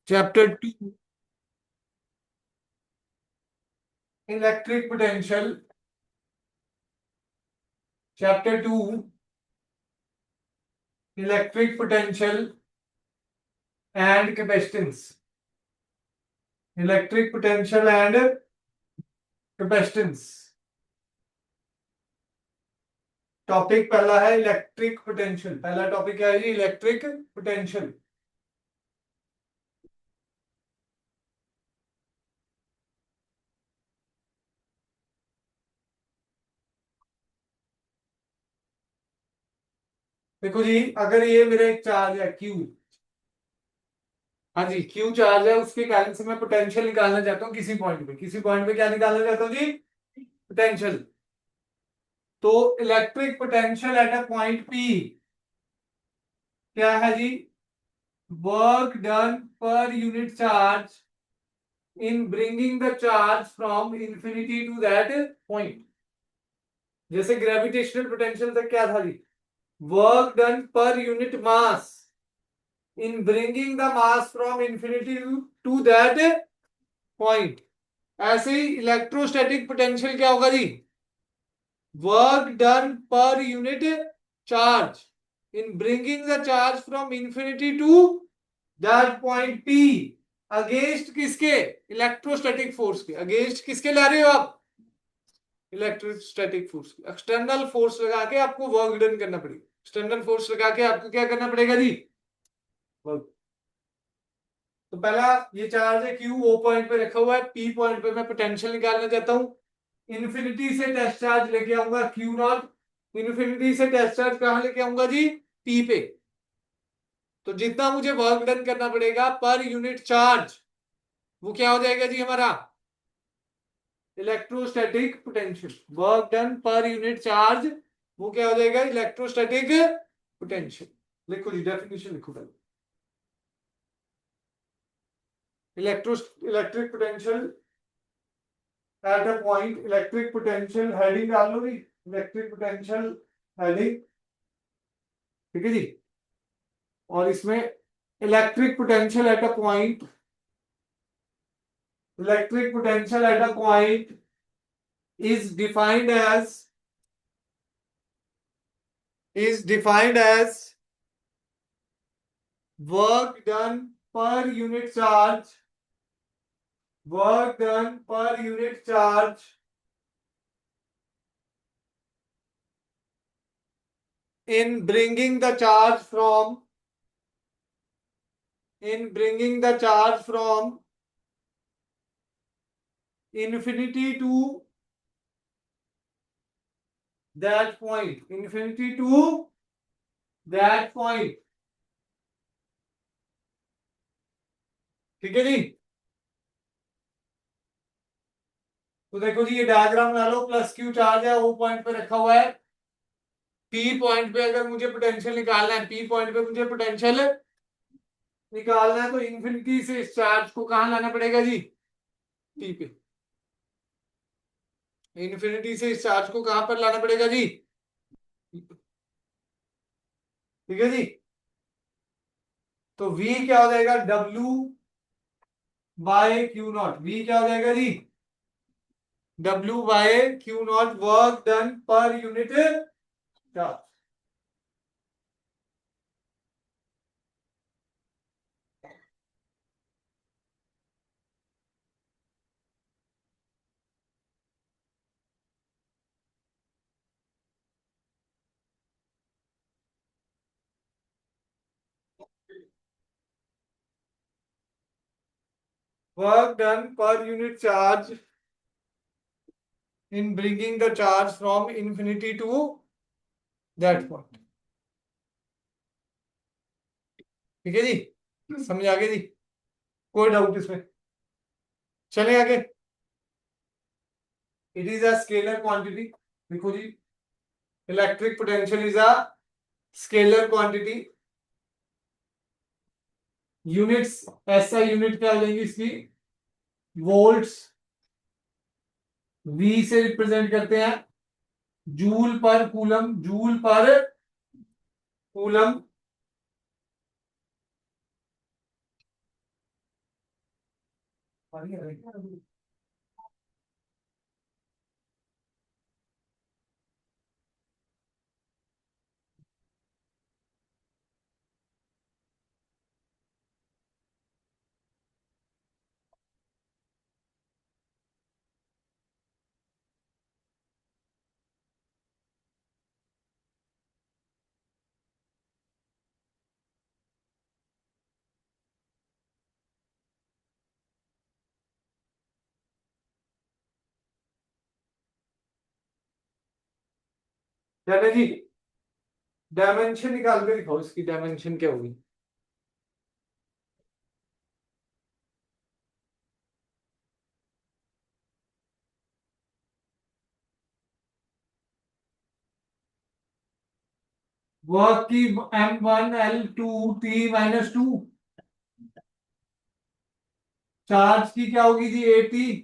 Chapter 2 electric potential. Chapter 2 electric potential and capacitance. Electric potential and capacitance. Topic पहला है electric potential. पहला topic क्या है जी? Electric potential. देखो जी, अगर ये मेरा एक चार्ज है क्यू, हाँ जी क्यू चार्ज है, उसके कारण से मैं पोटेंशियल निकालना चाहता हूँ किसी पॉइंट पे। किसी पॉइंट पे क्या निकालना चाहता हूँ जी? पोटेंशियल। तो electric potential at a point P क्या है जी? Work done per unit charge in bringing the charge from infinity to that point. जैसे ग्रेविटेशनल पोटेंशियल तक क्या था जी? वर्क डन पर unit mass in bringing the mass from infinity to that point. ऐसे ही इलेक्ट्रोस्टैटिक पोटेंशियल क्या होगा जी? Work done per unit charge in bringing the charge from infinity to that point P. Against किसके? Electrostatic force के। Against किसके ला रहे हो आप? इलेक्ट्रोस्टैटिक फोर्स के। एक्सटर्नल फोर्स लगा के आपको वर्क डन करना पड़ेगा। एक्सटर्नल फोर्स लगा के आपको क्या करना पड़ेगा जी? वर्क। तो पहला ये चार्ज है क्यू, ओ पॉइंट पे रखा हुआ है। पी पॉइंट पे मैं पोटेंशियल निकालना चाहता हूं। इन्फिनिटी से टेस्ट चार्ज लेके आऊंगा क्यू नॉट। इन्फिनिटी से टेस्ट चार्ज कहां लेके आऊंगा जी? पी पे। तो जितना मुझे वर्क डन करना पड़ेगा पर यूनिट चार्ज, वो क्या हो जाएगा जी हमारा? Electrostatic potential. Work done per unit charge, वो क्या हो जाएगा? Electrostatic potential. लिखो जी, डेफिनेशन लिखो पहले। Electric potential at a point. Electric potential heading डाल लो जी। इलेक्ट्रिक पोटेंशियल हेडिंग, ठीक है जी। और इसमें electric potential at a point, electric potential at a point is defined as is defined as work done per unit charge, work done per unit charge in bringing the charge from, in bringing the charge from infinity to that point, infinity to that point। ठीक है जी। तो देखो जी, ये diagram बना लो। Plus Q charge है, O point पे रखा हुआ है। पी पॉइंट पे अगर मुझे पोटेंशियल निकालना है, पी पॉइंट पे मुझे पोटेंशियल निकालना है, तो इंफिनिटी से इस चार्ज को कहां लाना पड़ेगा जी? पी पे। इंफिनिटी से इस चार्ज को कहां पर लाना पड़ेगा जी? ठीक है जी। तो V क्या हो जाएगा? W by q naught. V क्या हो जाएगा जी? W by q naught, work done per unit charge. Work done per unit charge in bringing the charge from infinity to that point. ठीक है जी, समझ आ गई जी? कोई डाउट इसमें? चले आगे। It is a scalar quantity. देखो जी, electric potential is a scalar quantity. Units, ऐसा यूनिट क्या लेंगे इसकी? वोल्ट्स। वी से रिप्रेजेंट करते हैं जूल पर कूलम, जूल पर कूलम। चले जी, डायमेंशन निकाल के दिखाओ, इसकी डायमेंशन क्या होगी। वर्क की M1L2T-2, चार्ज की क्या होगी जी AT,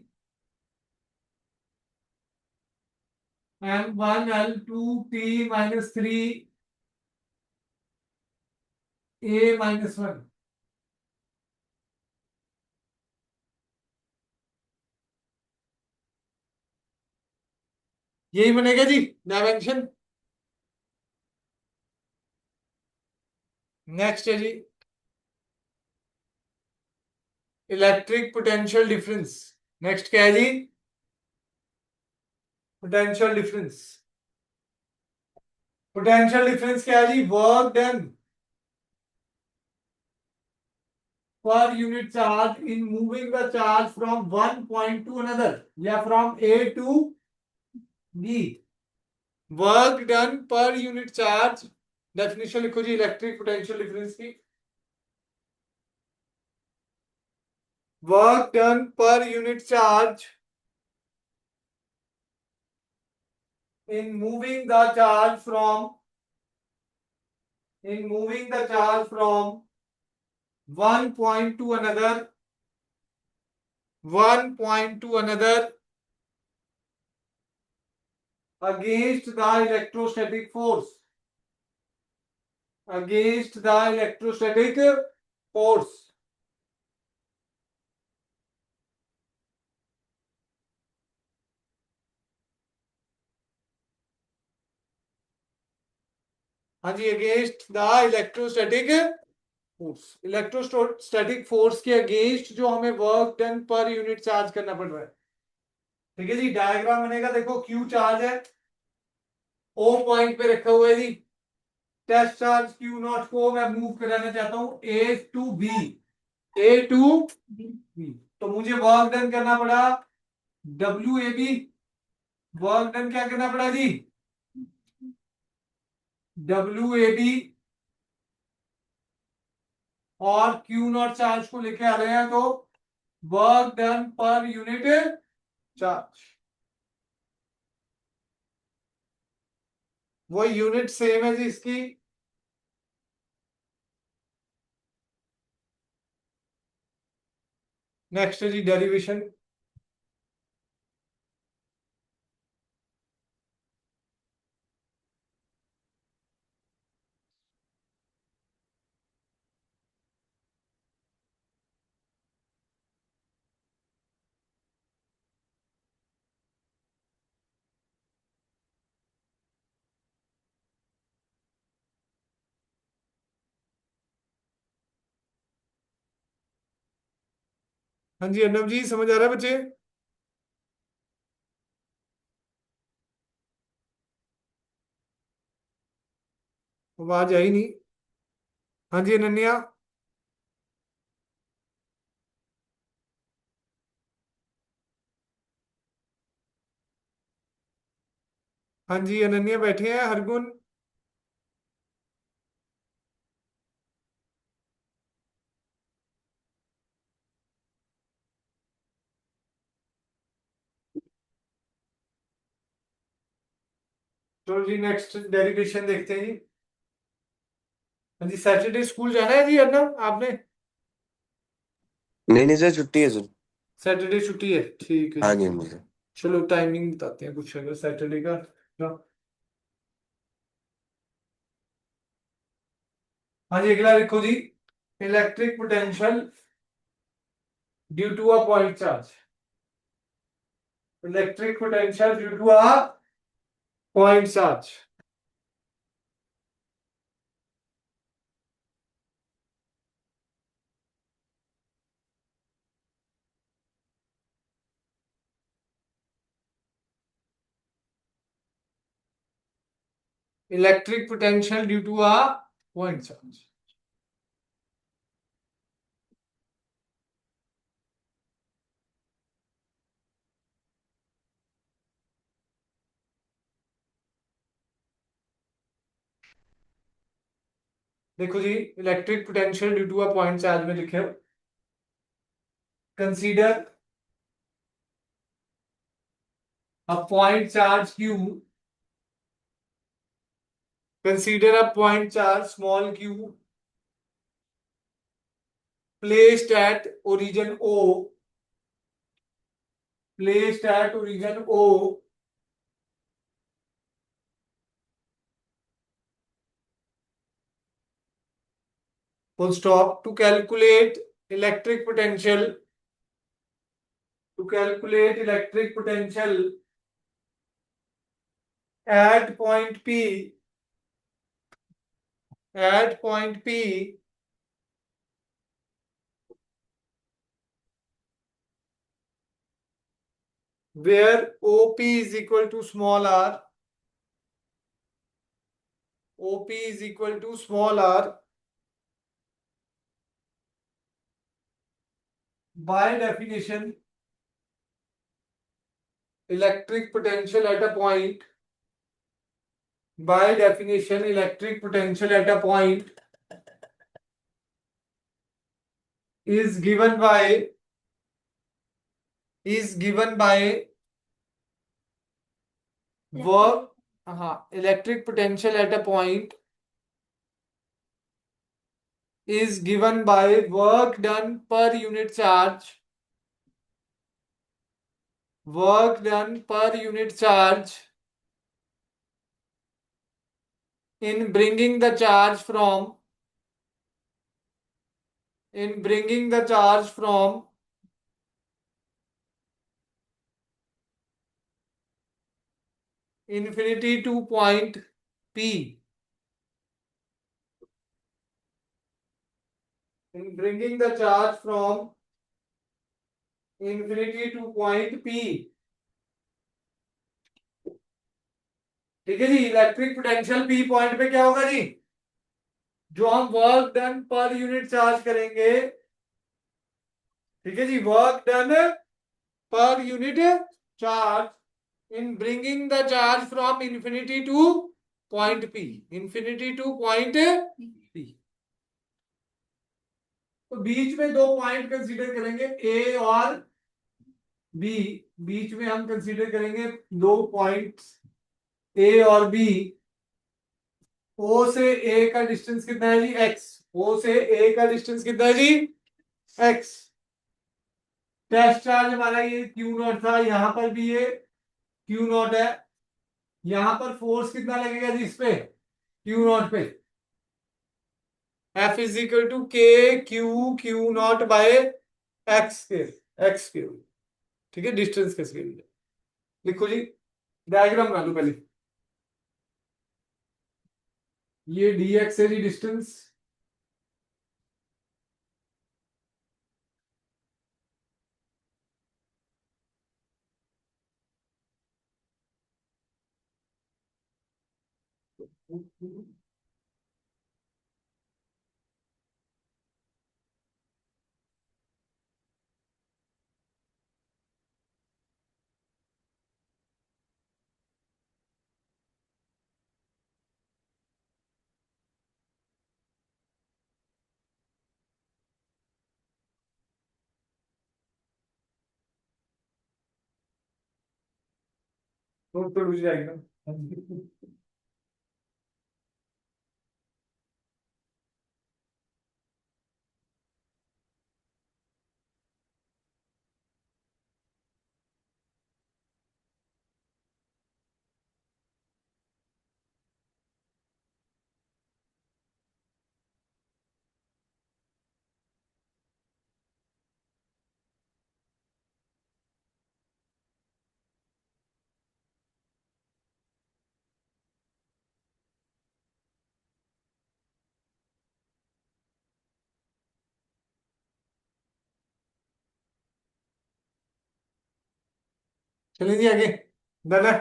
M1L2T-3 A-1, यही बनेगा जी डायमेंशन। नेक्स्ट है जी इलेक्ट्रिक पोटेंशियल डिफरेंस। नेक्स्ट क्या है जी, पोटेंशियल डिफरेंस। पोटेंशियल डिफरेंस क्या है जी, work done per unit charge in moving the charge from one point to another, या from A to B. Work done per unit charge, definition लिखो जी electric potential difference की। वर्क done per unit चार्ज in moving the charge from one point to another, against the electrostatic force, हाँ जी, against the electrostatic force. Electrostatic force के against जो हमें work done per unit charge करना पड़ रहा है। ठीक है जी, डायग्राम बनेगा, देखो क्यू चार्ज है, ओ पॉइंट पे रखा हुआ है जी। टेस्ट चार्ज क्यू नॉट को मैं मूव कराना चाहता हूं A टू बी। तो मुझे वर्क डन करना पड़ा WAB। वर्क डन क्या करना पड़ा जी, WAB, और क्यू नॉट चार्ज को लेके आ रहे हैं, तो work done per unit charge, वो यूनिट सेम है जी इसकी। नेक्स्ट है जी डेरिवेशन। हाँ जी अर्नब जी, समझ आ रहा है बच्चे? आवाज आई नहीं। हाँ जी अनन्या। हाँ जी अनन्या बैठे हैं, हरगुन। चलो जी नेक्स्ट डेरिवेशन देखते हैं जी। हाँ जी, सैटरडे स्कूल जाना है जी अर्नब आपने? नहीं नहीं सर, छुट्टी है सर। सैटरडे छुट्टी है, ठीक है हाँ जी। जी मुझे। चलो टाइमिंग बताते हैं कुछ अगर सैटरडे का। हाँ जी, अगला लिखो जी electric potential due to a point charge, electric potential due to a point charge. Electric potential due to a point charge. देखो जी, electric potential due to a point charge में लिखे, consider a point charge q, consider a point charge small q placed at origin O, placed at origin O full stop, to calculate electric potential, to calculate electric potential at point P, at point P where OP is equal to small r, OP is equal to small r, by definition electric potential at a point, by definition electric potential at a point is given by, is given by work, हाँ, electric potential at a point is given by work done per unit charge, work done per unit charge in bringing the charge from, in bringing the charge from infinity to point P, in bringing the charge from infinity to point P। ठीक है जी, electric potential P point पे क्या होगा जी, जो हम work done per unit charge करेंगे, ठीक है जी, work done per unit charge in bringing the charge from infinity to point P, infinity to point P। तो बीच में दो पॉइंट कंसीडर करेंगे A और B, बीच में हम कंसीडर करेंगे दो पॉइंट्स A और B। O से A का डिस्टेंस कितना है जी, x, O से A का डिस्टेंस कितना है जी, x। टेस्ट चार्ज हमारा ये Q नॉट था, यहां पर भी ये Q नॉट है, यहां पर फोर्स कितना लगेगा जी इस पे, Q नॉट पे, F is equal to k Q naught by x के, एक्स क्यू। ठीक है, डिस्टेंस के स्केल में लिखो जी, डायग्राम बना लो पहले। ये dx है जी डिस्टेंस, तो डायग्राम। चलिए जी आगे। डन है।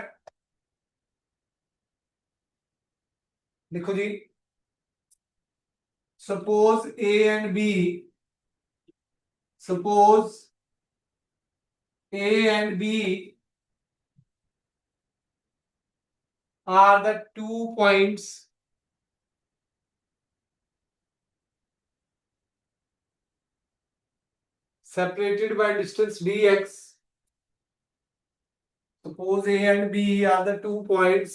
लिखो जी। Suppose A and B, suppose A and B are the 2 points separated by distance dx. Suppose A and B are the 2 points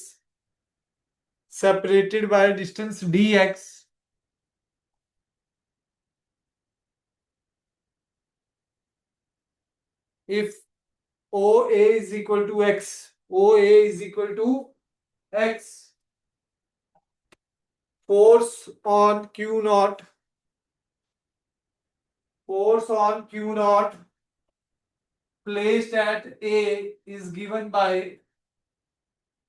separated by distance dx. If OA is equal to x, OA is equal to x, force on Q naught, force on Q naught placed at A is given by,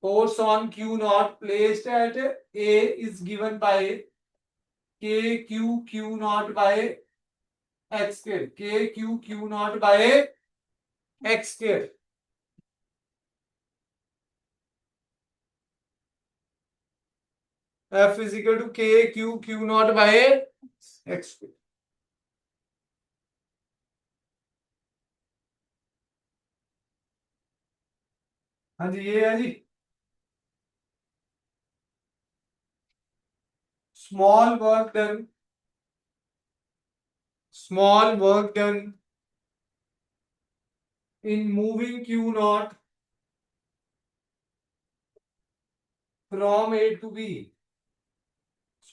force on Q naught placed at A is given by K Q naught by x square, K Q naught by x square. F is equal to K Q naught by x square. हाँ जी ये है जी। Small work done, small work done in moving Q naught from A to B.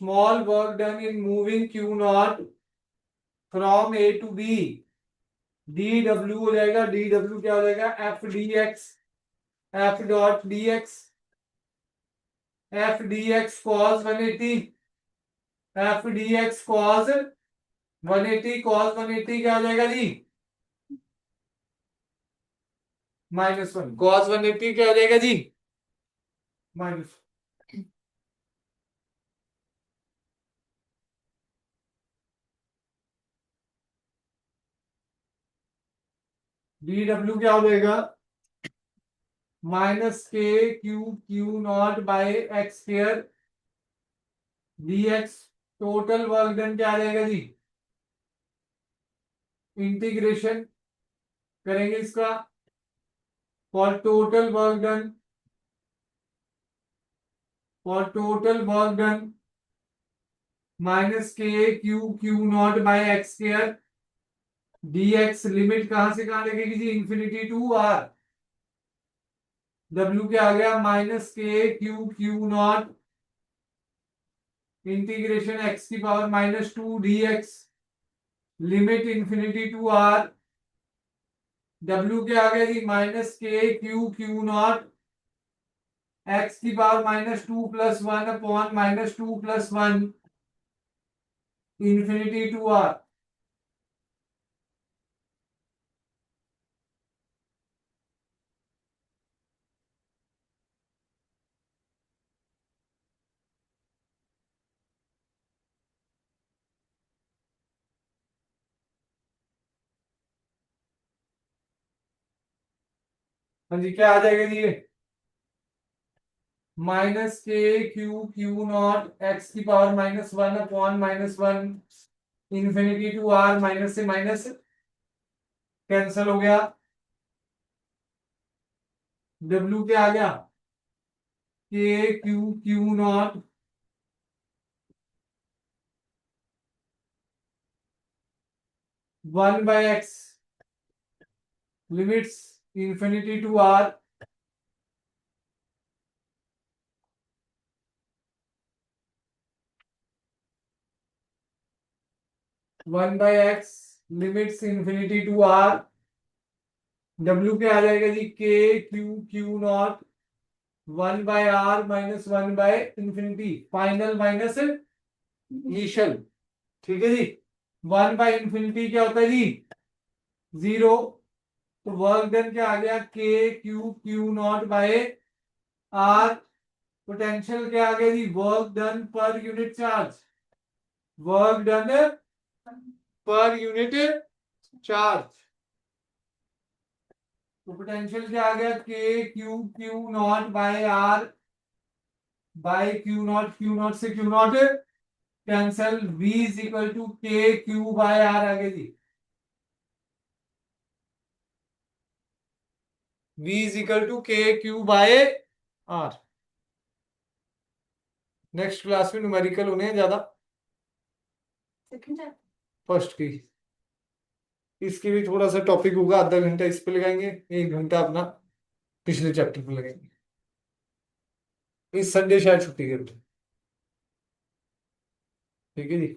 Small work done in moving Q naught from A to B. dw हो जाएगा, dw क्या हो जाएगा, f dx, f dot dx, f dx cos 180, f dx cos 180, cos 180 क्या हो जाएगा जी, -1, cos 180 क्या हो जाएगा जी, माइनस। dw क्या हो जाएगा, -k naught by x square dx। Total work done क्या आ जाएगा जी, इंटीग्रेशन करेंगे इसका, for total work done, for total work done -k naught by x square dx। Limit कहां से कहां लगेगी जी, इंफिनिटी टू आर। w क्या आ गया, -k नॉट इंटीग्रेशन x की power -2 dx, limit infinity to r. w क्या आ गया जी, -k नॉट x की power -2 + 1 upon -2 + 1 infinity to r. हाँ जी क्या आ जाएगा जी ये, -k नॉट x की power -1 upon -1 infinity to r, minus से माइनस कैंसिल हो गया। w क्या आ गया, k नॉट 1/x, limits infinity to r, 1/x, limits infinity to r. w क्या आ जाएगा जी, k नॉट 1/r -1/इंफिनिटी, फाइनल माइनस इनिशियल। ठीक है जी। 1/इंफिनिटी क्या होता है जी, 0। तो वर्क डन क्या आ गया, k naught by r. Potential क्या आ गया जी, work done per unit charge, work done per unit charge. तो पोटेंशियल क्या आ गया, k q q naught by r by q naught से q naught cancel, v is equal to k q by r आ गया जी। v is equal to k q by r. Next class में numerical होने हैं ज्यादा, first की इसकी भी थोड़ा सा टॉपिक होगा, आधा घंटा इस पे लगाएंगे, 1 घंटा अपना पिछले चैप्टर पे लगाएंगे। इस संडे शायद छुट्टी कर दो, ठीक है जी।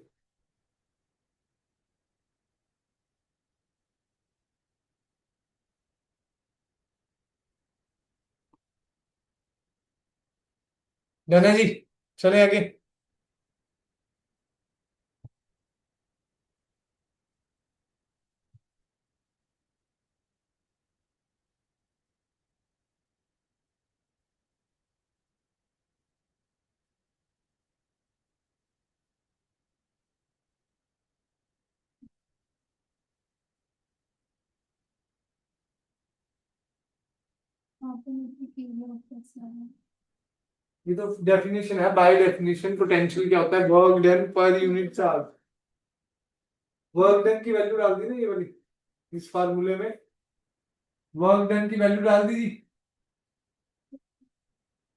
डन है जी, चले आगे। ये तो डेफिनेशन है, बाय डेफिनेशन पोटेंशियल क्या होता है, work done per unit charge. Work done की वैल्यू डाल दी ना ये वाली इस फार्मूले में, वर्क डन की वैल्यू डाल दी जी।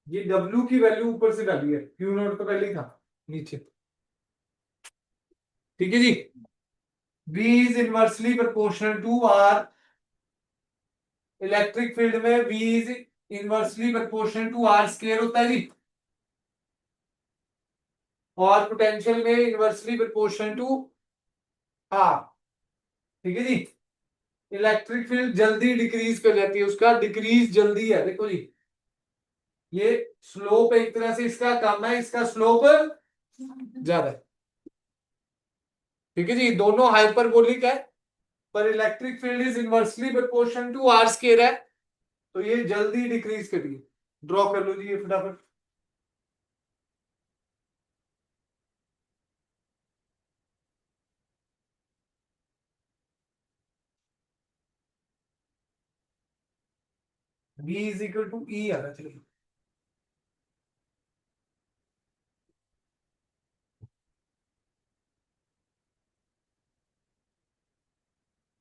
ये W की वैल्यू ऊपर से डाली है, क्यू नॉट तो पहले ही था नीचे, ठीक है जी। V is inversely proportional to R, electric field में V is inversely proportional to R square होता है जी, और पोटेंशियल में इनवर्सली प्रोपोर्शनल टू R, ठीक है जी। इलेक्ट्रिक फील्ड जल्दी डिक्रीज कर जाती है, उसका डिक्रीज जल्दी है, देखो जी। ये स्लोप एक तरह से इसका कम है, इसका स्लोप ज्यादा है, ठीक है जी। दोनों हाइपरबोलिक है, पर electric field is inversely proportional to r square है, तो ये जल्दी डिक्रीज करिए। ड्रॉ कर लो जी ये फटाफट। v इज इक्वल टू ई आ रहा है, चलिए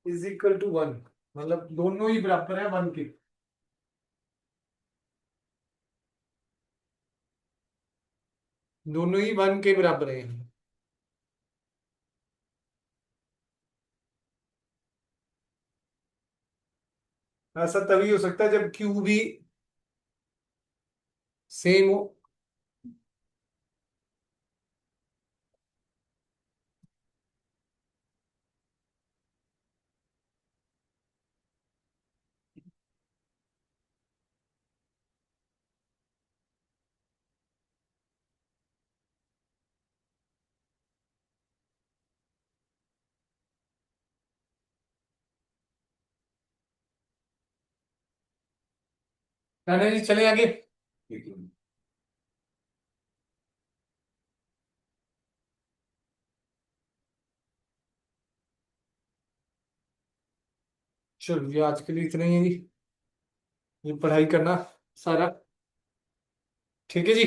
इज इक्वल टू 1, मतलब दोनों ही बराबर है 1 के। दोनों ही 1 के बराबर है। ऐसा तभी हो सकता है जब क्यू भी सेम हो। है जी, चले आगे। चलो ये आज के लिए इतना ही है जी, ये पढ़ाई करना सारा, ठीक है जी।